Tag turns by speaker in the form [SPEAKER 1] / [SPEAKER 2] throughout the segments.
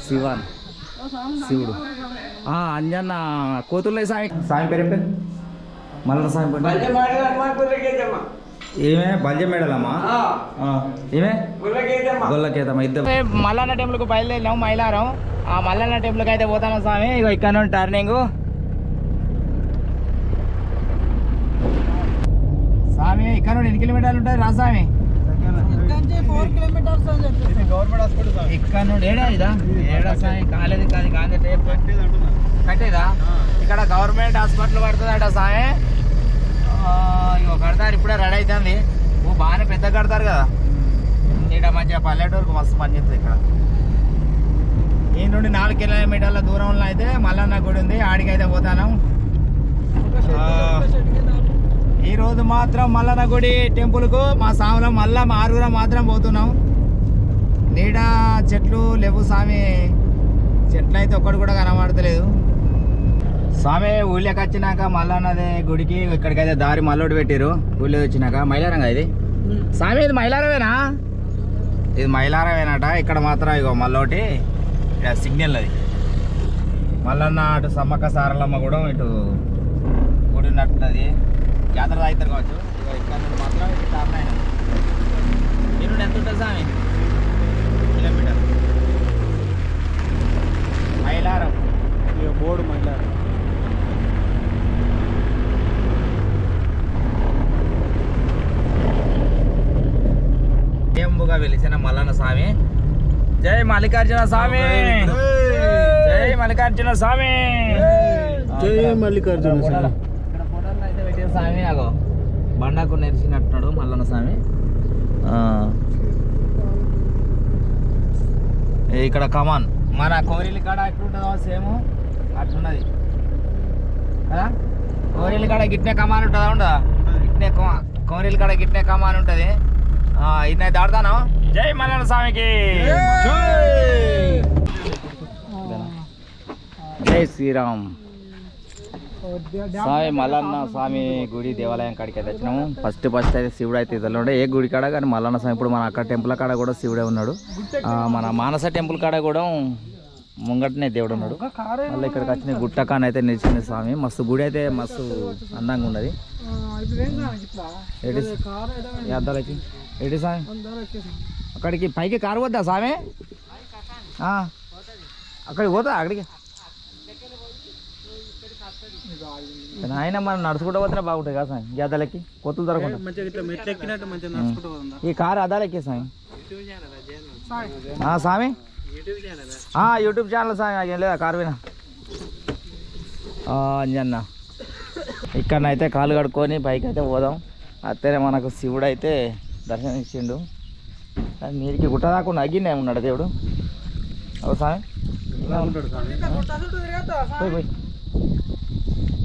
[SPEAKER 1] శివాన్ శివుడు అంజన్న కోతుల్లో సాయం పేరు పేరు మళ్ళీ సాయం ఏమే బల్జం మేడలమ్మా ఏమే గొల్లకేతమ్మ ఇద్దరు మల్లన్న టెంపుల్కి బయలుదేరినాం మైలారం. ఆ మల్లన్న టెంపుల్కి అయితే పోతాను స్వామి. ఇక ఇక్కడ నుండి టర్నింగ్ స్వామి. ఇక్కడ నుండి ఎన్ని కిలోమీటర్లు ఉంటుంది రా స్వామి? ఇక్కడ నుండి ఏడా ఇదా ఏడా స్వామి? కాలేదు కాదు కాదు కట్టేదా? ఇక్కడ గవర్నమెంట్ హాస్పిటల్ పడుతుందట స్వామి. ఇక కడతారు, ఇప్పుడే రెడీ అవుతుంది. బాగానే పెద్ద కడతారు కదా. ఇక్కడ మంచిగా పల్లెటూరుకు మస్తు పనిచేస్తుంది. ఇక్కడ ఈ నుండి 4 కిలోమీటర్ల దూరంలో అయితే మల్లన్న గుడి ఉంది, ఆడికి అయితే పోతాను. ఈరోజు మాత్రం మల్లన్న గుడి టెంపుల్కు మా సాములో మళ్ళా మా ఆరుగురం మాత్రం పోతున్నాం. నీడ చెట్లు లేవు స్వామి, చెట్లు అయితే ఒక్కటి కూడా కనబడతలేదు స్వామి. ఊళ్ళోకి వచ్చినాక మల్లన్నదే గుడికి ఇక్కడికైతే దారి మల్లోటి పెట్టారు. ఊళ్ళో వచ్చినాక మైలారంగా ఇది స్వామి. ఇది మైలారమేనా? ఇది మైలారమేనట. ఇక్కడ మాత్రం ఇగో మల్లోటి సిగ్నల్ అది. మల్లన్న అటు సమ్మక్క సారలమ్మ కూడా ఇటు గుడి ఉన్నట్టున్నది. జాతర తాగుతారు కావచ్చు. ఇక్కడ నుండి మాత్రం ఇటు టాప్ అయినా ఈ నుండి ఎంత ఉంటుంది స్వామి? Kilometre Mailaram board Mailaram. స్వయంభుగా వెలిసిన మల్లన్న స్వామి. జై మల్లికార్జున స్వామి, జై మల్లికార్జున స్వామి, జై మల్లికార్జున స్వామి. ఇక్కడ ఫోటోలు అయితే పెట్టిన స్వామి. అగో బండకు నెరిచినట్టున్నాడు మల్లన్న స్వామి. ఇక్కడ కమాన్ మన కోరిలి కాడ ఎట్లుంటుందో సేమ్ అట్లున్నది కదా. కోరిలి కాడ గిట్నే కమాన్ ఉంటుందా? ఉండదా? గిట్నే కోరిలి కాడ గిట్నే కమాన్ ఉంటుంది. ఇది దాడతాను. జై మల్లన్న స్వామికి జై శ్రీరామ్. స్వామి మల్లన్న స్వామి గుడి దేవాలయం కాడికి అయితే వచ్చినాము. ఫస్ట్ అయితే శివుడు అయితే ఇద్దరు ఉండే ఏ గుడి కాడ, కానీ మల్లన్న స్వామి ఇప్పుడు మన అక్కడ టెంపుల్ కాడ కూడా శివుడే ఉన్నాడు. మన మానస టెంపుల్ కాడ కూడా ముంగటనే దేవుడు ఉన్నాడు. మళ్ళీ ఇక్కడికి వచ్చిన గుట్టకాని అయితే నిలిచింది స్వామి. మస్తు గుడి అయితే మస్తు అందంగా ఉన్నది. అద్దాలకి ఏంటి స్వామి? అక్కడికి పైకి కారు వద్దా స్వామి? అక్కడికి పోతా అక్కడికి ఆయన మనం నడుచుకుంటూ పోతే బాగుంటుంది కదా స్వామి. ఈ అద్దాలకి కొత్తలు దొరకకుండా ఈ కారు అద్దాలకి స్వామి. స్వామి యూట్యూబ్ ఛానల్ స్వామి. ఏం లేదా కారు వినా అంజన్న. ఇక్కడనైతే కాలు కడుక్కొని పైకి అయితే పోదాం. అత్తనే మనకు శివుడు అయితే దర్శనం ఇచ్చిండు. నీరికి గుట్ట దాకుండా అగ్గినే ఉన్నాడు దేవుడు. అవు స్వామి పోయి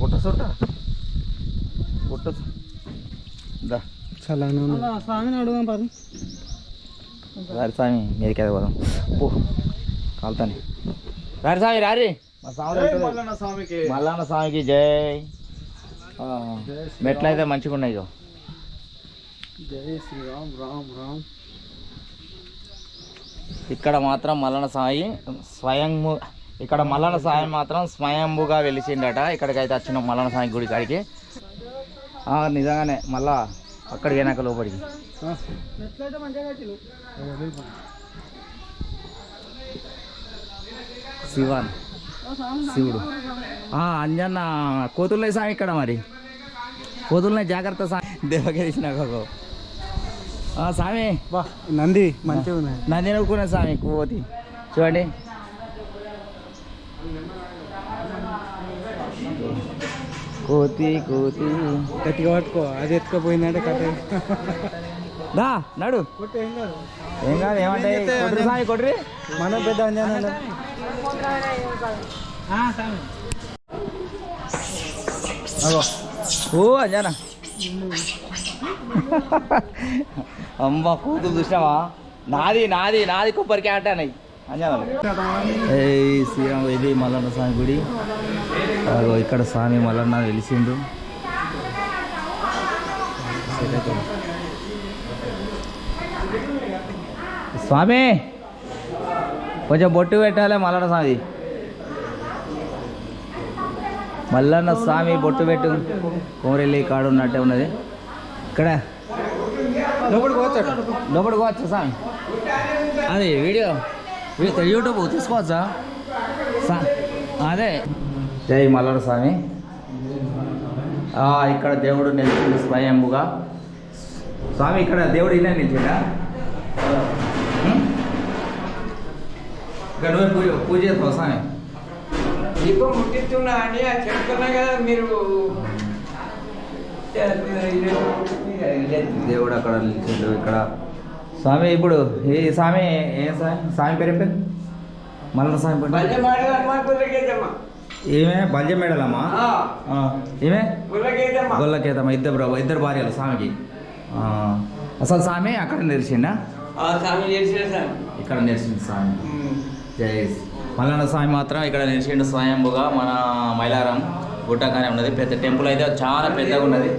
[SPEAKER 1] గుట్ట చుట్ట గుట్ట స్వామిని అడుగుదాం పది. రారి స్వామి మీరికి అయితే పోదాం. పో కాలుతాని రారి స్వామి రారి. మా స్వామి మల్లన్న స్వామికి జై. మెట్లయితే మంచిగా ఉన్నాయి. జై శ్రీరామ్ రామ్ రామ్. ఇక్కడ మాత్రం మల్లన్న స్వామి ఇక్కడ మల్లన్న స్వామి మాత్రం స్వయంభుగా వెలిసిండట. ఇక్కడికైతే వచ్చినాం మల్లన్న స్వామి గుడి కాడికి. నిజంగానే మళ్ళా అక్కడికి అయినాక లోపలికి శివాన్ శివుడు అంజన్న కోతుల్లో స్వామి. ఇక్కడ మరి కోతుల్నే జాగ్రత్త స్వామి. దేవగిరిసినాక స్వామి నంది మంచిగా ఉన్నాయి. నంది నవ్వుకున్నా స్వామి. కోతి చూడండి. కోతి కోతి గట్టిగా పట్టుకో. అది ఎత్తుకపోయిందంటే కట్ట దా నడు. ఏం కాదు ఏమంటే కొట్రి స్వామి కొట్రి. మన పెద్ద అంజన ఓ అంజన అమ్మ కూతురు చూసినావా? నాది నాది నాది కొబ్బరికాయ అంటాయి అంజనాలు. శ్రీరామ్. ఇది మల్లన్న స్వామి గుడి. ఇక్కడ స్వామి మల్లన్న వెలిసిండు. స్వామి కొంచెం బొట్టు పెట్టాలి మల్లన్న స్వామి. మల్లన్న స్వామి బొట్టు పెట్టు. కోరెల్లి కాడు ఉన్నట్టే ఉన్నది ఇక్కడ. లోపలికి పోవచ్చా స్వామి? అది వీడియో యూట్యూబ్ తీసుకోవచ్చా? అదే జై మల్లన్న స్వామి. ఇక్కడ దేవుడు నిలిచిండు స్వయంభుగా. స్వామి ఇక్కడ దేవుడు ఇలా నిలిచిండా? ఇక్కడ పూజ చేస్తావు స్వామి?
[SPEAKER 2] దీపం ముట్టిస్తున్నా అని చెప్తున్నా కదా మీరు.
[SPEAKER 1] దేవుడు అక్కడ నిలిచిండు ఇక్కడ. స్వామి ఇప్పుడు ఈ స్వామి ఏం స్వామి? స్వామి పేరు పేరు మల్లన్న స్వామి పేరు ఏమే? బల్జ మేడలమ్మా. ఏమే? గొల్లకేతమ్మ. ఇద్దరు భార్యలు స్వామికి. అసలు స్వామి అక్కడ నెరిచిండా? ఇక్కడ నెరిచిండు స్వామి. జై మల్లన్న స్వామి మాత్రం ఇక్కడ నిలిచిండు స్వయంభుగా. మన మైలారం గుట్టగానే ఉన్నది. పెద్ద టెంపుల్ అయితే చాలా పెద్దగా ఉన్నది.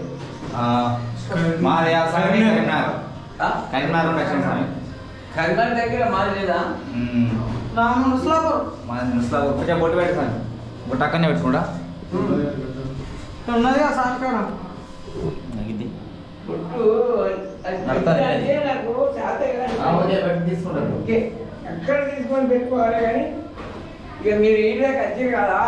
[SPEAKER 1] మాది కరీంనగర్ దక్షిణ స్వామి.
[SPEAKER 2] కరీంనగర్ దగ్గర మాది లేదా?
[SPEAKER 1] మాది ముస్లాపూర్. కొంచెం బొట్టు పెట్టి స్వామి. బొట్టు అక్కడనే పెట్టుకుంటా
[SPEAKER 2] ఉన్నది స్వామి కాడ.
[SPEAKER 1] ఇది
[SPEAKER 2] ఎక్కడ తీసుకొని పెట్టుకోవాలి కానీ ఇక మీరు ఇంట్లోకి వచ్చారు కదా.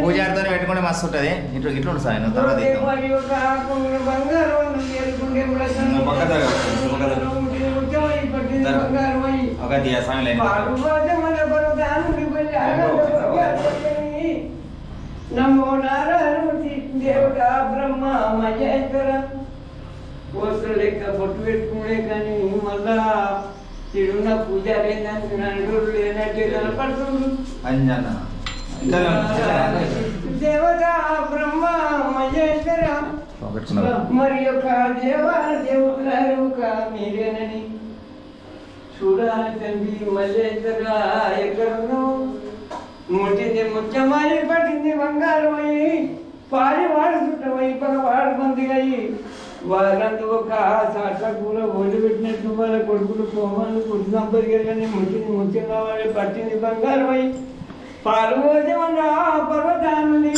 [SPEAKER 1] పూజారితో పెట్టుకుంటే మస్తు ఉంటుంది. ఇట్లా ఇట్లా ఉంటుంది సార్. తర్వాత
[SPEAKER 2] నమో నారాయణ దేవత బ్రహ్మ మహేశ్వర. పోస్టర్ లెక్క బొట్టు పెట్టుకునే కానీ మళ్ళా తిరున్న పూజారి నలుగురు లేనట్టే కనపడుతుంది. దేవత బ్రహ్మ మహేశ్వర మరి యొక్క దేవతల మీరేనని చూడాలి తండ్రి. మహేశ్వర ఎక్కడున్నావు? ముట్టింది ముత్యమాయి, పట్టింది బంగారం అయ్యి, పాడి వాడు చుట్టమై పగవాడు మందిగా అయ్యి, వాళ్ళందు ఒక సాట కూడా వదిలిపెట్టినట్టు వాళ్ళ కొడుకులు సోమాలు కొడుకు సంపదిగారు. కానీ ముట్టింది ముత్యం కావాలి, పట్టింది బంగారం అయ్యి, పాలు పోసేమన్నా పర్వతాన్ని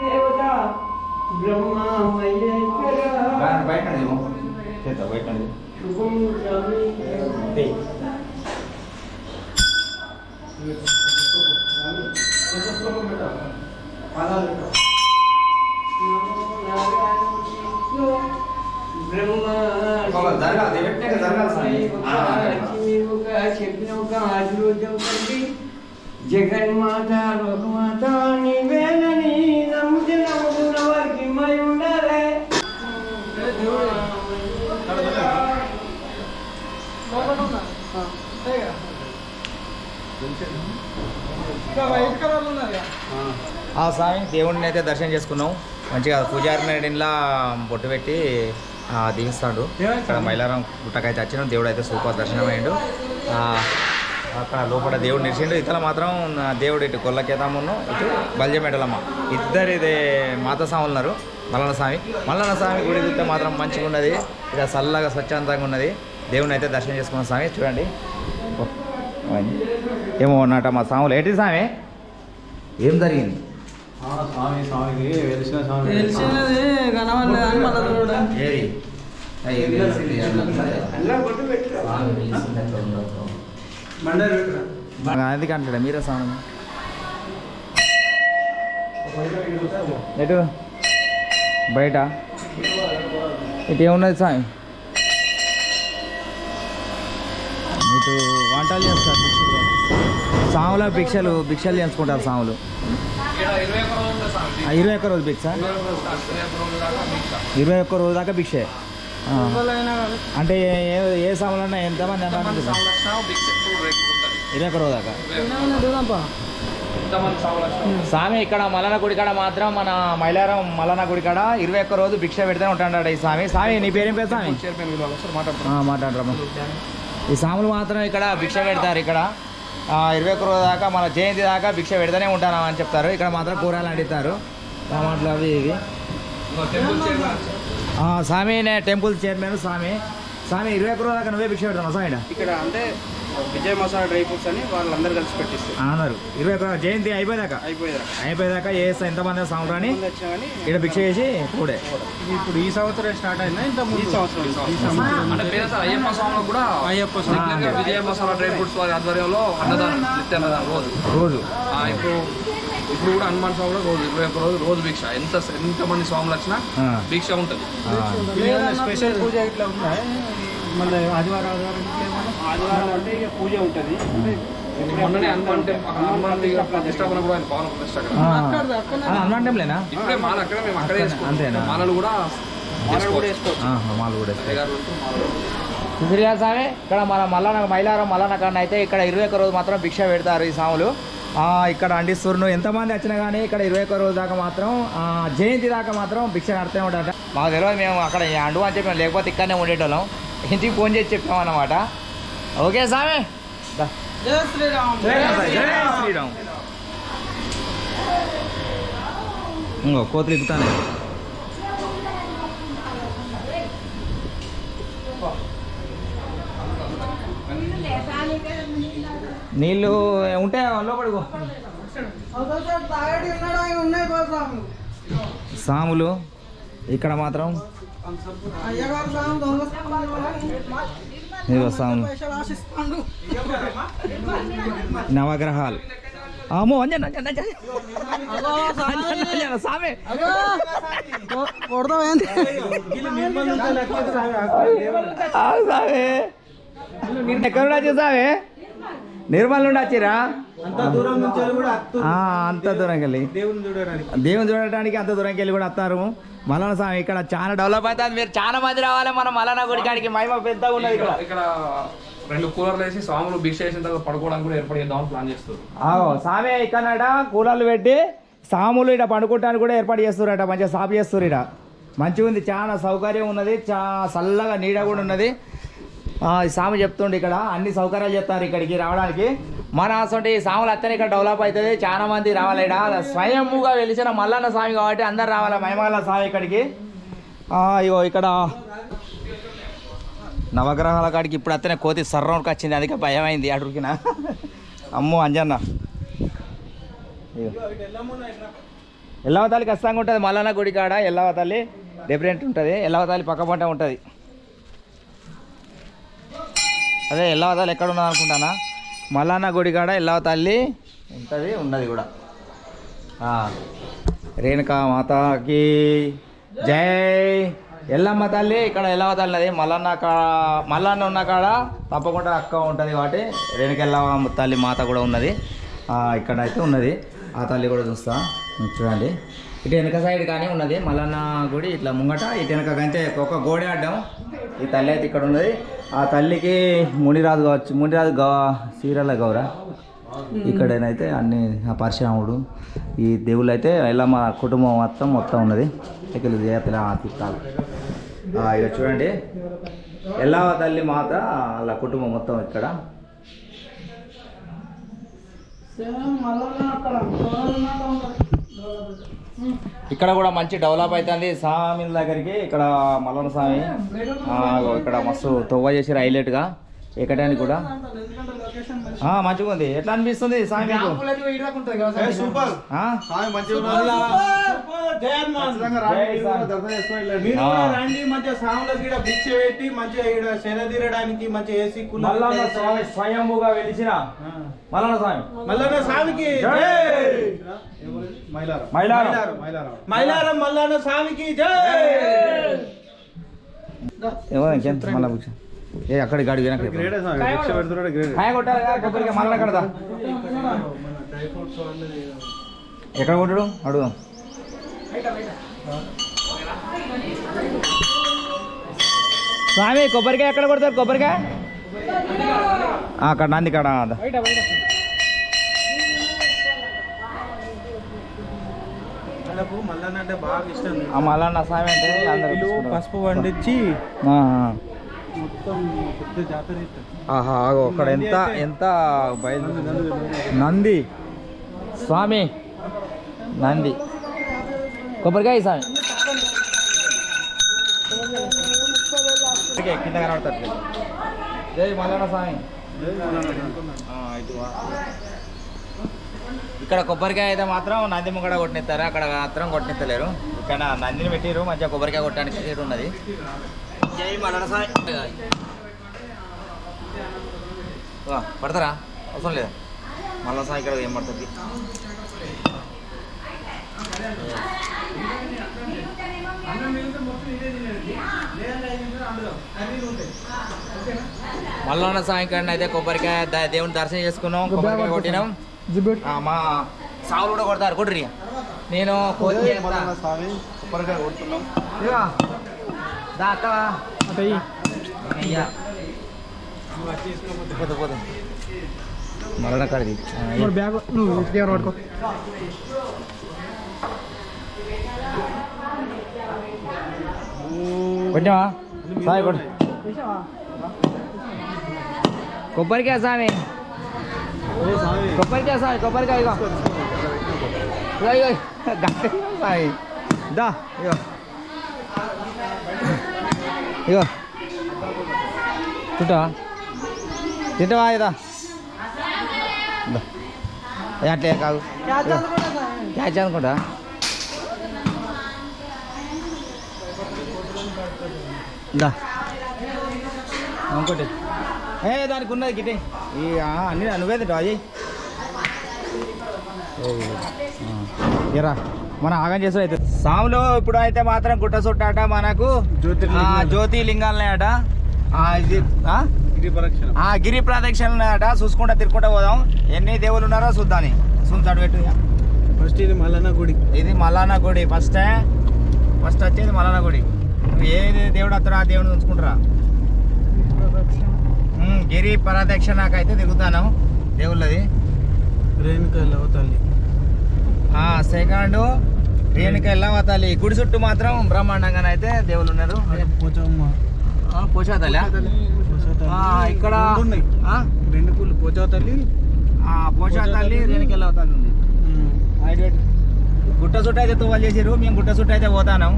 [SPEAKER 2] దేవత బ్రహ్మ మహేశ్వర. శుభం స్వామి. చెప్పిన ఒక ఆశీర్వదం తండ్రి. జగన్మాత లోకమాత నీవేనని నమ్ముతే నమ్ముకున్న వారికి మై ఉండాలి.
[SPEAKER 1] స్వామి దేవుడిని అయితే దర్శనం చేసుకున్నాం మంచిగా. పూజారిని ఇంట్లో బొట్టు పెట్టి దీవిస్తాడు. ఇక్కడ మైలారం గుట్టకైతే వచ్చినాం. దేవుడు అయితే సూపర్ దర్శనం అయ్యిండు. అక్కడ లోపల దేవుడు నిలిచిండు. ఇతర మాత్రం దేవుడు ఇటు గొల్లకేతమ్మను ఇటు బల్జమెడలమ్మ ఇద్దరు ఇదే మాతా స్వామి ఉన్నారు. మల్లన్న స్వామి గుడి చూస్తే మాత్రం మంచిగా ఉన్నది. ఇక చల్లగా స్వచ్ఛందంగా ఉన్నది. దేవుడిని అయితే దర్శనం చేసుకున్నాం స్వామి. చూడండి ఏమో ఉన్నట మా స్వాములు. ఏంటి స్వామి ఏం జరిగింది? అందుకంటాడా మీరే స్వామి? ఎటు బయట ఇటు ఏమున్నది స్వామి? ఇటు వంటలు చేస్తారు సాముల భిక్షలు చేసుకుంటారు సాములు. 21 రోజు భిక్ష, 21 రోజు దాకా భిక్షే. అంటే ఏ సాములన్నా ఎంతమంది అన్నారు? 21 రోజు దాకా స్వామి. ఇక్కడ మల్లన్న గుడి కాడ మాత్రం మన మైలారం మల్లన్న గుడి కాడ 21 రోజు భిక్ష పెడితేనే ఉంటాడు ఈ స్వామి. స్వామి నీ పేరేం పేరు స్వామి? మాట్లాడరా. ఈ సాములు మాత్రం ఇక్కడ భిక్ష పెడతారు. ఇక్కడ 21 రోజు దాకా మన జయంతి దాకా భిక్ష పెడతానే ఉంటాను అని చెప్తారు. ఇక్కడ మాత్రం కూరలు అండిస్తారు, టమాటాలు అవి ఇవి. స్వామి టెంపుల్ చైర్మన్ స్వామి 21 రోజు దాకా నువ్వే భిక్ష పెడతాను స్వామి
[SPEAKER 3] ఇక్కడ అంటే విజయ్ మసాలా డ్రై ఫ్రూట్స్ అని వాళ్ళందరూ కలిసి పెట్టిస్తారు
[SPEAKER 1] అన్నారు. 21 జయంతి అయిపోయేదాకా చేస్తా ఎంతమంది సంవత్సరాన్ని ఇక్కడ భిక్ష చేసి కూడే.
[SPEAKER 3] ఇప్పుడు ఈ సంవత్సరం స్టార్ట్ అయిందా ఇంత ఈ సంవత్సరం
[SPEAKER 4] అయ్యప్ప స్వామిలో కూడా విజయ మసాలా డ్రై ఫ్రూట్స్ వారి ఆధ్వర్యంలో అన్నదానం నిత్య అన్నదానం రోజు ఇప్పుడు కూడా హనుమాన్ స్వామి కూడా రోజు 21 రోజు భిక్ష. ఎంతమంది స్వాములు వచ్చినా భిక్ష ఉంటుంది.
[SPEAKER 3] స్పెషల్ పూజ ఇట్లా ఉన్నాయి. మళ్ళీ ఆదివారం అంటే ఇక పూజ ఉంటుంది.
[SPEAKER 4] మొన్ననే హనుమాన్ ప్రతిష్టాపన కూడా ఆయన పవన్ ప్రతిష్ట
[SPEAKER 1] హనుమాన్ టెంపులేనా?
[SPEAKER 4] ఇప్పుడే మాల అక్కడ మేము అక్కడే
[SPEAKER 1] అంతేనా?
[SPEAKER 4] మాలలు కూడా
[SPEAKER 1] సుశ్రీగా స్వామి ఇక్కడ మన మైలారం మల్లన్న కాడ అయితే ఇక్కడ 21 రోజు మాత్రం భిక్ష పెడతారు ఈ స్వాములు. ఇక్కడ అండిస్తున్నారు. ఎంతమంది వచ్చినా కానీ ఇక్కడ 21 రోజు దాకా మాత్రం జయంతి దాకా మాత్రం భిక్ష కడుతూనే ఉంటారట. మాకు తెలియదు, మేము అక్కడ అండు అని చెప్పాము, లేకపోతే ఇక్కడనే ఉండేటోళ్ళం. ఇంటికి ఫోన్ చేసి చెప్పామన్నమాట. ఓకే స్వామి,
[SPEAKER 2] జై శ్రీరామ్.
[SPEAKER 1] జై శ్రీరామ్. ఇంకో కోతులు ఎక్కుతాను. నీళ్ళు ఉంటే లోపడికో. సాములు ఇక్కడ మాత్రం సాము నవగ్రహాలు. అమ్మో అంజన్ సామే ఎక్కడ వచ్చేసావే? నిర్మల్ నుండి వచ్చిరా? అంత దూరంకి వెళ్ళి దేవుని చూడటానికి అంత దూరంకి వెళ్ళి కూడా వస్తారు. మల్లన్న స్వామి ఇక్కడ చాలా డెవలప్ అవుతుంది. మీరు చాలా మంది రావాలి మన మల్లన్న గుడి కాడికి. మహిమ పెద్దగా ఉన్నది
[SPEAKER 4] ఇక్కడ 2 కూలర్లు వేసి స్వాములు భిక్ష చేసిన తర్వాత పడుకోవడానికి కూడా ఏర్పాటు చేద్దామని ప్లాన్ చేస్తారు.
[SPEAKER 1] స్వామి ఇక్కడ కూలర్లు పెట్టి సాములు ఇక్కడ పండుకోవడానికి కూడా ఏర్పాటు చేస్తారట. మంచిగా సాపు చేస్తారు. ఇక్కడ మంచిగా ఉంది, చాలా సౌకర్యం ఉన్నది, చల్లగా నీడ కూడా ఉన్నది. స్వామి చెప్తుండే ఇక్కడ అన్ని సౌకర్యాలు చెప్తారు ఇక్కడికి రావడానికి. మన అసలు సాములు అత్తనే ఇక్కడ డెవలప్ అవుతుంది. చాలా మంది రావాలి. ఇక్కడ స్వయంగా వెలిసిన మల్లన్న స్వామి కాబట్టి అందరు రావాలి మహిమగల స్వామి ఇక్కడికి. ఇగో ఇక్కడ నవగ్రహాల కాడికి ఇప్పుడు అత్తనే కోతి సర్రంకి వచ్చింది, అందుకే భయం అయింది అడుగుకిన. అమ్మో అంజన్న ఎల్లవ తల్లి ఖచ్చితంగా ఉంటుంది మల్లన్న గుడి కాడ. ఎల్లవ తల్లి డిఫరెంట్ ఉంటుంది. ఎల్లవ తల్లి పక్క పంట ఉంటుంది. అదే ఎల్లవ తల్లి ఎక్కడ ఉన్నది అనుకుంటానా? మల్లన్న గుడి కాడ ఎల్లవ తల్లి ఉంటుంది, ఉన్నది కూడా. రేణుకా మాతాకి జై. ఎల్లమ్మ తల్లి ఇక్కడ ఎల్లవ తల్లి ఉన్నది. మల్లన్న ఉన్న కాడ తప్పకుండా అక్క ఉంటుంది కాబట్టి రేణుక ఎల్లమ్మ తల్లి మాత కూడా ఉన్నది. ఇక్కడ అయితే ఉన్నది. ఆ తల్లి కూడా చూస్తా, చూడండి. ఇటు వెనక సైడ్ కానీ ఉన్నది మల్లన్న గుడి. ఇట్లా ముంగట ఇటు వెనక కంటే ఒక గోడే అడ్డం. ఈ తల్లి అయితే ఇక్కడ ఉన్నది. ఆ తల్లికి మునిరాజు కావచ్చు, మునిరాజు చీరల గౌర. ఇక్కడనైతే అన్ని పరశురాముడు ఈ దేవుళ్ళు అయితే ఎల్లమ్మ కుటుంబం మొత్తం ఉన్నది. ఇక్కడ తిప్పాలి. ఇక చూడండి ఎల్లవ తల్లి మాత వాళ్ళ కుటుంబం మొత్తం ఇక్కడ. ఇక్కడ కూడా మంచి డెవలప్ అవుతుంది స్వామి దగ్గరికి. ఇక్కడ మల్లన్న స్వామి ఇక్కడ మస్తు తొవ్వ చేసి హైలైట్గా ఎక్కడానికి కూడా మంచిగా ఉంది. ఎట్లా అనిపిస్తుంది స్వామి మీకు? స్వయంభూగా వెలిసిన మల్లన్న స్వామి.
[SPEAKER 3] మల్లన్న స్వామికి మైలారం మల్లన్న స్వామికి
[SPEAKER 1] మళ్ళా ఏ అక్కడ గాడి కొబ్బరికాయ మళ్ళీ కడదా ఎక్కడ కొట్టడం అడుగుదాం. స్వామి కొబ్బరికాయ ఎక్కడ కొడతారు? కొబ్బరికాయ అక్కడ నంది కాడ.
[SPEAKER 3] మల్లన్న అంటే బాగా ఇష్టం.
[SPEAKER 1] మల్లన్న స్వామి అంటే అందరూ
[SPEAKER 3] పసుపు వండించి మొత్తం పెద్ద జాతర ఇస్తారు.
[SPEAKER 1] ఆహా అక్కడ ఎంత ఎంత బయలు నంది స్వామి నంది కొబ్బరికాయ స్వామి కింద కనబడతారు. జై మల్లన్న స్వామి. ఇక్కడ కొబ్బరికాయ అయితే మాత్రం నంది ముంగడ కొట్టిస్తారు, అక్కడ మాత్రం కొట్టిస్తలేరు. ఇక్కడ నందిని పెట్టిరు, మంచిగా కొబ్బరికాయ కొట్టడానికి సీటు ఉన్నది. జై మల్లన్న స్వామి. పడతారా? అవసరం లేదా? మల్లన్న స్వామి ఇక్కడ ఏం పడుతుంది? మల్లన్న స్వామి కాడ అయితే కొబ్బరికాయ దేవుని దర్శనం చేసుకున్నాం, కొబ్బరికాయ కొట్టినాం. మా సావులు కూడా కొడతారు, కొట్టురి. నేను
[SPEAKER 3] కొబ్బరికాయ కొడుతున్నాం.
[SPEAKER 1] మల్లన్న కాడిది
[SPEAKER 3] బ్యాగ్ నువ్వు పట్టుకో.
[SPEAKER 1] కొట్టావా సాయి? కొట్టు కొబ్బరికాయ స్వామి, కొబ్బరికాయ స్వామి, కొబ్బరికాయ ఇగో ఇగో స్వామి దా ఇగో ఇగో తింటావా? తింటావా? ఇదా అట్లే కాదు క్యాచ్ అనుకుంటా. దా ఇంకోటి దానికి ఉన్నది గిట్టే అన్ని నువ్వే తింటావు అయ్యి ఇరా మనం ఆగం చేసాడు. అయితే సాములో ఇప్పుడు అయితే మాత్రం గుట్ట చుట్టాట మనకు జ్యోతిలింగాలనే అట. గిరి ప్రదక్షిణ అట. చూసుకుంటా తిరుక్కుంటా పోదాం. ఎన్ని దేవుళ్ళు ఉన్నారో చూద్దాని. చూస్తాడు పెట్టు.
[SPEAKER 3] ఫస్ట్ ఇది మల్లన్న గుడి.
[SPEAKER 1] ఇది మల్లన్న గుడి. ఫస్ట్ వచ్చేది మల్లన్న గుడి. నువ్వు ఏ దేవుడు వస్తారో ఆ దేవుడిని చూసుకుంటారా? గిరి ప్రదక్షిణకైతే తిరుగుతాను దేవుళ్ళది.
[SPEAKER 3] రేణుకల్లవ తల్లి.
[SPEAKER 1] సెకండ్ రేణుకల్లవ తల్లి. గుడి చుట్టూ మాత్రం బ్రహ్మాండంగా అయితే దేవుళ్ళు ఉన్నారు. పోచా తల్లి ఇక్కడ
[SPEAKER 3] రెండు పూలు పోచా తల్లి,
[SPEAKER 1] పోచా తల్లి, రేణుకల్లవ తల్లి ఉంది. గుట్ట చుట్టూ అయితే తువ్వాలి చేసారు. మేము గుట్ట చుట్టూ అయితే పోతాను.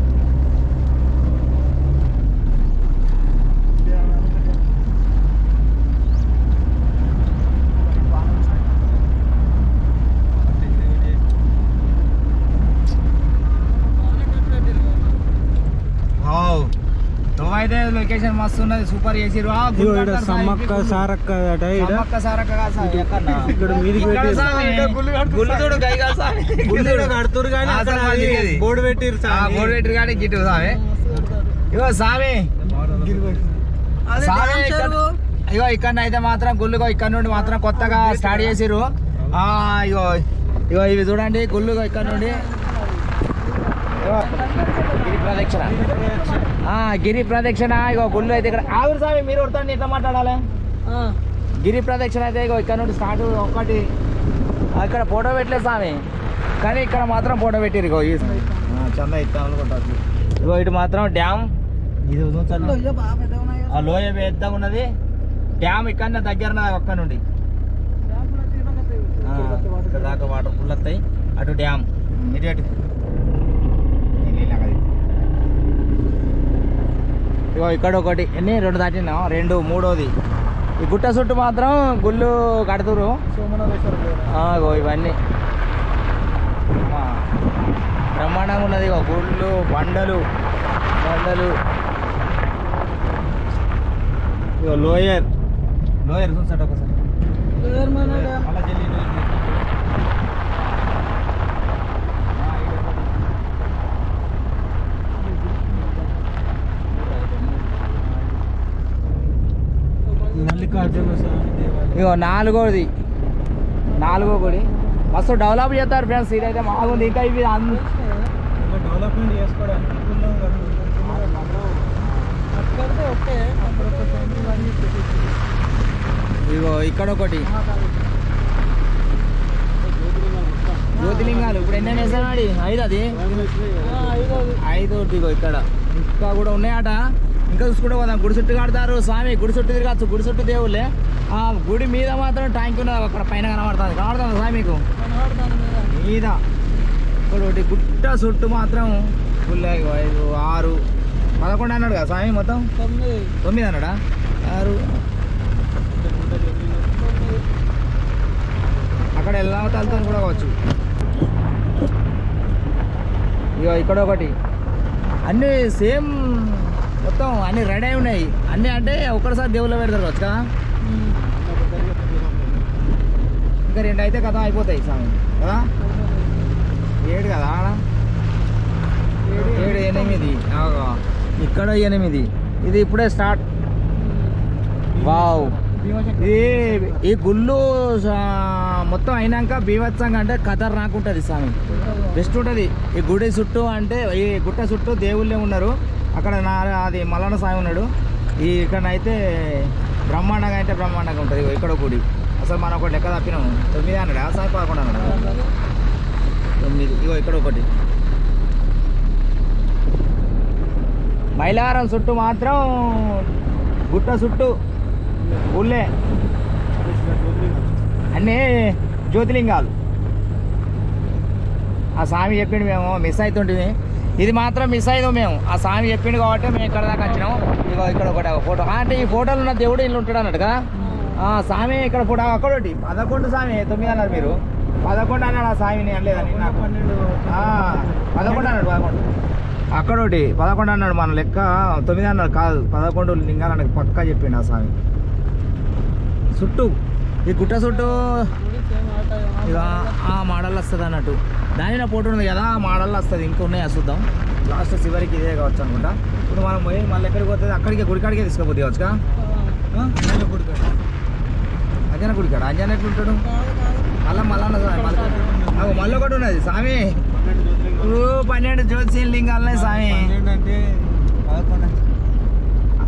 [SPEAKER 1] అయితే లొకేషన్ మస్తు ఉన్నది, సూపర్ చేసిరు.
[SPEAKER 3] సమ్మక్క సారక్క
[SPEAKER 1] సమ్మక్క సారక్క
[SPEAKER 3] బోర్డు పెట్టిరు
[SPEAKER 1] కానీ గిట్టు సామె. ఇగో సామి ఇగో ఇక్కడ అయితే మాత్రం గుళ్ళుగో ఇక్కడ నుండి మాత్రం కొత్తగా స్టార్ట్ చేసిరు. ఇగో ఇగో ఇవి చూడండి గుళ్ళుగో ఇక్కడ నుండి గిరి ప్రదక్షిణ. గిరి ప్రదక్షిణ ఇగో గుళ్ళు అయితే ఇక్కడ. ఆవిరి స్వామి మీరు కొడతాండి ఎట్లా మాట్లాడాలి? గిరి ప్రదక్షిణ అయితే ఇగో ఇక్కడ నుండి స్టార్ట్. ఒకటి అక్కడ ఫోటో పెట్టలేదు స్వామి, కానీ ఇక్కడ మాత్రం ఫోటో పెట్టిరు. ఇగో చందా ఇస్తాను కొట్టారు. ఇగో ఇటు మాత్రం డ్యామ్. ఇది ఆ లోయ పెద్దగా ఉన్నది. డ్యామ్ ఇక్కడ దగ్గర ఒక్క నుండి ఇక్కడ దాకా వాటర్ ఫుల్ వస్తాయి. అటు డ్యామ్ ఇటు అటు. ఇగో ఇక్కడ ఒకటి ఎన్ని రెండు దాటినా, రెండు మూడోది. ఈ గుట్ట చుట్టూ మాత్రం గుళ్ళు కడుతురు. ఇగో ఇవన్నీ బ్రహ్మాండంగా ఉన్నది. ఇగో గుళ్ళు, బండలు. ఇగో లోయర్ చూసాడు ఒకసారి. ఇగో నాలుగో గుడి మస్తు డెవలప్ చేస్తారు ఫ్రెండ్స్. ఇదైతే బాగుంది. ఇంకా ఇవి
[SPEAKER 3] డెవలప్మెంట్ చేసుకోవడానికి
[SPEAKER 1] ఇగో ఇక్కడ ఒకటి జ్యోతిలింగాలు. ఇప్పుడు ఎన్ని వేసాడు? 5 అది 5. ఇగో ఇక్కడ ఇంకా కూడా ఉన్నాయట. ఇంకా చూసుకుంటూ పోదాం. గుడి చుట్టూ కడతారు స్వామి, గుడి చుట్టూ తిరగచ్చు, గుడి చుట్టూ దేవుళ్ళే. ఆ గుడి మీద మాత్రం ట్యాంక్ ఉన్నది అక్కడ పైన కనబడుతుంది. కనబడుతుంది స్వామి మీకు మీద ఇక్కడ ఒకటి గుట్ట చుట్టూ మాత్రం ఫుల్ 5, 6, 11 అన్నాడు కదా స్వామి, మొత్తం 9 అన్నాడా? 6 అక్కడ ఎలా తలతో కూడా కావచ్చు. ఇక ఇక్కడ ఒకటి అన్నీ సేమ్ మొత్తం అన్నీ రెడీ అయి ఉన్నాయి. అన్నీ అంటే ఒక్కసారి దేవుళ్ళ పెడతారు కావచ్చు కదా. ఇంకా 2 అయితే కథ అయిపోతాయి స్వామి కదా. 7 కదా, 7, 8 ఇక్కడ 8. ఇది ఇప్పుడే స్టార్ట్. వావ్, ఈ గుళ్ళు మొత్తం అయినాక బీభత్సంగా అంటే ఖతర్ రాకుంటుంది స్వామి, బెస్ట్ ఉంటుంది. ఈ గుడి చుట్టూ అంటే ఈ గుట్ట చుట్టూ దేవుళ్ళే ఉన్నారు. అక్కడ అది మల్లన్న స్వామి ఉన్నాడు. ఇక్కడనైతే బ్రహ్మాండంగా అంటే బ్రహ్మాండంగా ఉంటుంది. ఇక్కడ గుడి అసలు మనం ఒకటి లెక్క తప్పినాము. 9 అన్నాడు ఆ సార్, 11 అన్నాడు. 9. ఇగో ఇక్కడ ఒకటి. మైలారం చుట్టూ మాత్రం గుట్ట చుట్టూ ఊళ్ళే అన్నీ జ్యోతిలింగాలు. ఆ స్వామి చెప్పిండు, మేము మిస్ అవుతుంటుంది. ఇది మాత్రం మిస్ అయ్యాము మేము. ఆ స్వామి చెప్పిండు కాబట్టి మేము ఇక్కడ దాకా వచ్చినాము. ఇగో ఇక్కడ ఒకటి ఫోటో అంటే ఈ ఫోటోలు ఉన్న దేవుడు ఇల్లు ఉంటాడు అన్నట్టు కదా. స్వామి ఇక్కడ ఫోటో అక్కడోటి 11 స్వామి 9 అన్నారు మీరు. 11 అన్నాడు ఆ స్వామిని అనలేదని. 11 అన్నాడు. 11 అక్కడోటి 11 అన్నాడు. మన లెక్క 9 అన్నాడు కాదు, 11 లింగాలు అన్నది పక్కా చెప్పిండు ఆ స్వామి. చుట్టూ ఈ గుట్ట చుట్టూ ఇక ఆ మోడల్ వస్తుంది అన్నట్టు. దాని ఫోటో ఉంది కదా, ఆ మోడల్ వస్తుంది. ఇంకా ఉన్నాయి చూద్దాం. లాస్ట్ చివరికి ఇదే కావచ్చు అనుకుంటా. ఇప్పుడు మనం పోయి మళ్ళీ ఎక్కడికి పోతుంది, అక్కడికి గుడికాడికే తీసుకుపోతే కావచ్చుగా. అంజనా గుడికాడ అంజనా ఎట్లు ఉంటాడు మళ్ళీ ఒకటి ఉన్నది స్వామి. 12 జ్యోతిష లింగాలనే స్వామి.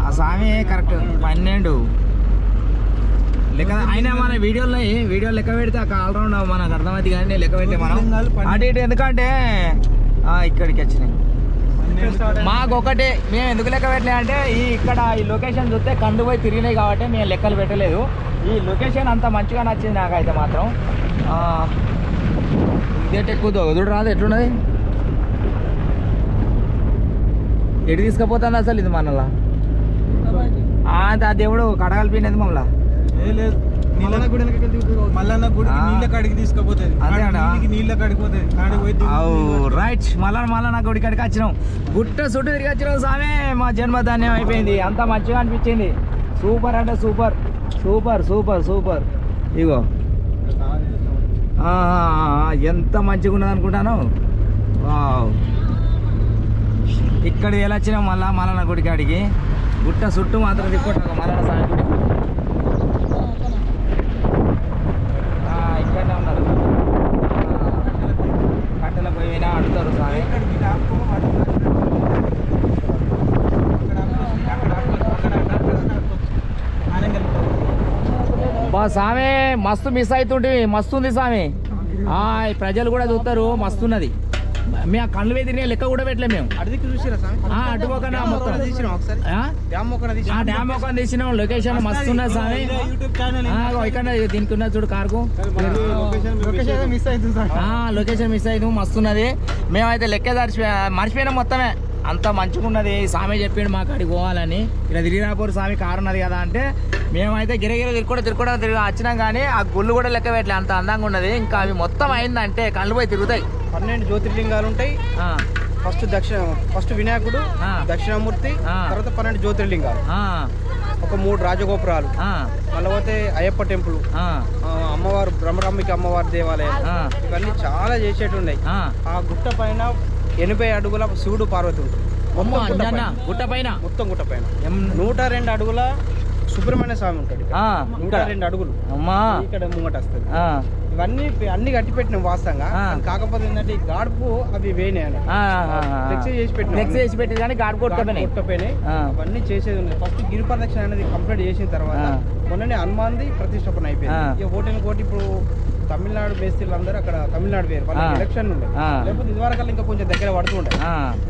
[SPEAKER 1] ఆ స్వామి కరెక్ట్ 12 లెక్క. అయినా మన వీడియో లెక్క పెడితే ఆ ఆల్రౌండ్ మనకు అర్థమైంది. కానీ లెక్క పెడితే మనం అటు ఇటు ఎందుకంటే ఇక్కడికి వచ్చినాయి మాకు ఒకటే. మేము ఎందుకు లెక్క పెట్టలే అంటే ఇక్కడ ఈ లొకేషన్ చూస్తే కండు పోయి తిరిగినాయి కాబట్టి మేము లెక్కలు పెట్టలేదు. ఈ లొకేషన్ అంత మంచిగా నచ్చింది నాకైతే మాత్రం. ఇదేంటి ఎక్కువ దొడు రాదు, ఎట్లున్నది, ఎటు తీసుకుపోతుంది అసలు ఇది మనలా. ఆ దేవుడు కడగలిపినది మమ్మల్ని. రైట్, మళ్ళా గుడి కాడికి వచ్చినాం. గుట్ట చుట్టూ తిరిగి వచ్చినాం స్వామి. మా జన్మధాన్యం అయిపోయింది. అంత మంచిగా అనిపించింది. సూపర్ అంటే సూపర్ సూపర్ సూపర్ సూపర్. ఇగో ఎంత మంచిగా ఉన్నది అనుకుంటాను. ఇక్కడ ఎలా వచ్చినాం మళ్ళా గుడి కాడికి. గుట్ట చుట్టూ మాత్రం తిప్పుకుంటాం మళ్ళా స్వామి గుడి. ఇక్కడనే ఉన్నారు. కట్టెల పోయినా అడుగుతారు స్వామి. బా స్వామి మస్తు మిస్ అవుతుంటే మస్తుంది స్వామి. ప్రజలు కూడా చూస్తారు మస్తున్నది. మేము కళ్ళు వేదిన లెక్క కూడా పెట్టలే మేము. అటుపోకుండా మొత్తం డ్యామ్ ఒక తీసినాం. లొకేషన్ మస్తు ఉన్నది స్వామి. ఇక్కడ దీనికి ఉన్నది చూడు కార్కు. లొకేషన్ మిస్ అయింది, మస్తున్నది. మేమైతే లెక్క మర్చిపోయినాం మొత్తమే. అంత మంచిగా ఉన్నది. స్వామి చెప్పిండు మాకు అడిగి పోవాలని. ఇలా తిరిగిరాపూర్ స్వామి కారు ఉన్నది కదా అంటే మేమైతే గిరగిర తిరుగు వచ్చినాం. కానీ ఆ గుళ్ళు కూడా లెక్క పెట్టలే, అంత అందంగా ఉన్నది. ఇంకా అవి మొత్తం అయిందంటే కళ్ళు పోయి తిరుగుతాయి.
[SPEAKER 3] 12 జ్యోతిర్లింగాలు ఉంటాయి. ఫస్ట్ వినాయకుడు, దక్షిణామూర్తి, తర్వాత 12 జ్యోతిర్లింగాలు, ఒక 3 రాజగోపురాలు, మళ్ళీ పోతే అయ్యప్ప టెంపుల్, అమ్మవారు బ్రహ్మరాంబిక అమ్మవారి దేవాలయం, ఇవన్నీ చాలా చేసేటి ఉన్నాయి. ఆ గుట్ట పైన 80 అడుగుల శివుడు పార్వతి ఉంటుంది.
[SPEAKER 1] గుట్ట పైన
[SPEAKER 3] మొత్తం గుట్ట పైన 102 అడుగుల సుబ్రహ్మణ్య స్వామి ఉంటాడు. 102 అడుగులు ఇక్కడ ముంగట వస్తుంది. ఇవన్నీ అన్ని కట్టి పెట్టినాం వాస్తవంగా. కాకపోతే ఏంటంటే ఈ గాడుపు అవి వేయినాయి చేసి పెట్టి కానీ గాడుపు కొట్టపోయినాయి. అవన్నీ చేసేది ఉన్నాయి. ఫస్ట్ గిరి ప్రదక్షిణ అనేది కంప్లీట్ చేసిన తర్వాత మొన్ననే హనుమాన్ది ప్రతిష్టాపన అయిపోయింది. ఇక ఓటిని ఇప్పుడు తమిళనాడు మేస్త్రీలు అందరూ అక్కడ తమిళనాడు వేరు వాళ్ళకి ఎలక్షన్ ఉండే. లేకపోతే ఇదివరకల్లా ఇంకా కొంచెం దగ్గర పడుతుండే.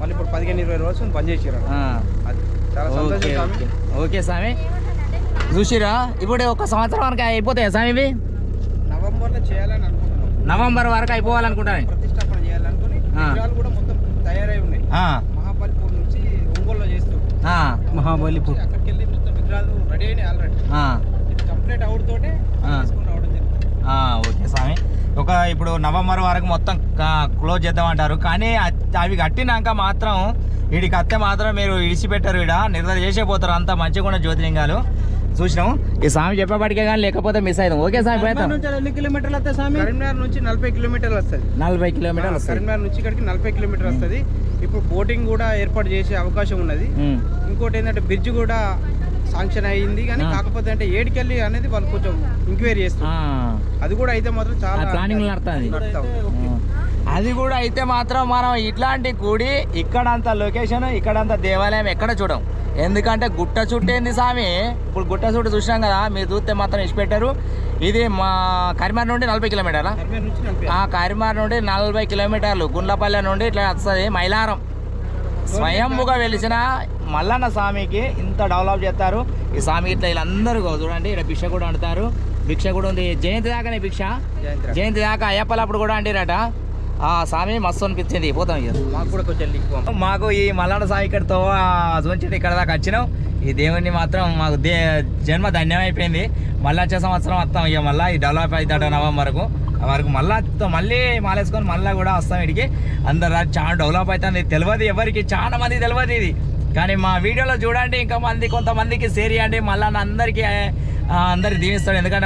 [SPEAKER 3] వాళ్ళు ఇప్పుడు 15-20 రోజులు బంద్ చేసారు. అది చాలా సంతోషం
[SPEAKER 1] ఓకే
[SPEAKER 3] స్వామి.
[SPEAKER 1] ఓకే ఓకే స్వామి. చూసిరా ఇప్పుడు ఒక సంవత్సరం వరకు అయిపోతాయి స్వామి ఇవి?
[SPEAKER 3] నవంబర్లో చేయాలని అనుకుంటున్నాం.
[SPEAKER 1] నవంబర్ వరకు అయిపోవాలనుకుంటాను.
[SPEAKER 3] ప్రతిష్టాపన చేయాలనుకుని విగ్రహాలు కూడా మొత్తం తయారై ఉన్నాయి. మహాబలిపూర్ నుంచి ఒంగోలులో చేస్తూ
[SPEAKER 1] మహాబలిపూర్
[SPEAKER 3] అక్కడికి వెళ్ళి మొత్తం విగ్రహాలు రెడీ అయినాయి ఆల్రెడీ. కంప్లీట్ అవుడుతోటే తీసుకుని రావడం జరిగింది.
[SPEAKER 1] ఓకే స్వామి. ఇప్పుడు నవంబర్ వరకు మొత్తం క్లోజ్ చేద్దామంటారు, కానీ అవి కట్టినాక మాత్రం వీడికి అత్తే మాత్రం మీరు ఇడిచిపెట్టారు, ఇక్కడ నిర్ధారణ చేసేపోతారు. అంతా మంచిగా ఉన్న జ్యోతిలింగాలు చూసినాం. ఈ స్వామి చెప్పబడికే కానీ లేకపోతే మిస్ అవుతాం. ఓకే స్వామి పోతాం.
[SPEAKER 3] ఎన్ని కిలోమీటర్లు వస్తాయి స్వామి? కరీంనగర్ నుంచి 40 కిలోమీటర్లు వస్తుంది.
[SPEAKER 1] 40 కిలోమీటర్లు వస్తుంది.
[SPEAKER 3] కరీంనగర్ నుంచి ఇక్కడికి 40 కిలోమీటర్లు వస్తుంది. ఇప్పుడు బోటింగ్ కూడా ఏర్పాటు చేసే అవకాశం ఉన్నది. ఇంకోటి ఏంటంటే బ్రిడ్జ్ కూడా శాంక్షన్ అయ్యింది, కానీ కాకపోతే అంటే ఏడికెళ్ళి అనేది వాళ్ళు కొంచెం ఎంక్వైరీ చేస్తారు. అది కూడా అయితే మాత్రం చాలా
[SPEAKER 1] ప్లానింగ్ నడుతుంది. అది కూడా అయితే మాత్రం మనం ఇట్లాంటి గుడి ఇక్కడంత లొకేషన్ ఇక్కడంత దేవాలయం ఎక్కడ చూడం. ఎందుకంటే గుట్ట చుట్టేంది స్వామి. ఇప్పుడు గుట్ట చుట్టూ చూసినాం కదా, మీరు చూస్తే మాత్రం ఇచ్చిపెట్టారు. ఇది మా కరీంనగర్ నుండి 40 కిలోమీటర్ల, కరీంనగర్ నుండి 40 కిలోమీటర్లు. గుండ్లపల్లె నుండి ఇట్లా వస్తుంది మైలారం. స్వయంభుగా వెలిసిన మల్లన్న స్వామికి ఇంత డెవలప్ చేస్తారు. ఈ స్వామి ఇట్లా వీళ్ళందరూ చూడండి, ఇక్కడ భిక్ష కూడా వండుతారు. భిక్ష కూడా ఉంది. జయంతి దాకానే భిక్ష. జయంతి దాకా అయ్యప్పలప్పుడు కూడా అండిరట. ఆ స్వామి మస్తు అనిపించింది. పోతాం ఇక.
[SPEAKER 3] మాకు కూడా కొంచెం
[SPEAKER 1] మాకు ఈ మల్లన్న స్వామి ఇక్కడతో చూపించి ఇక్కడ దాకా వచ్చినాం. ఈ దేవుడిని మాత్రం మాకు జన్మ ధన్యమైపోయింది. మళ్ళీ వచ్చే సంవత్సరం వస్తాం ఇక. మళ్ళీ ఈ డెవలప్ అవుతాడు నవంబర్ వరకు మళ్ళీ మాలేసుకొని మళ్ళీ కూడా వస్తాం ఇక్కడికి. అందరు చాలా డెవలప్ అవుతుంది. తెలియదు ఎవరికి, చాలా మంది తెలియదు ఇది, కానీ మా వీడియోలో చూడండి. ఇంకా కొంతమందికి షేర్ చేయండి. మళ్ళీ అందరికీ దీవిస్తాడు. ఎందుకంటే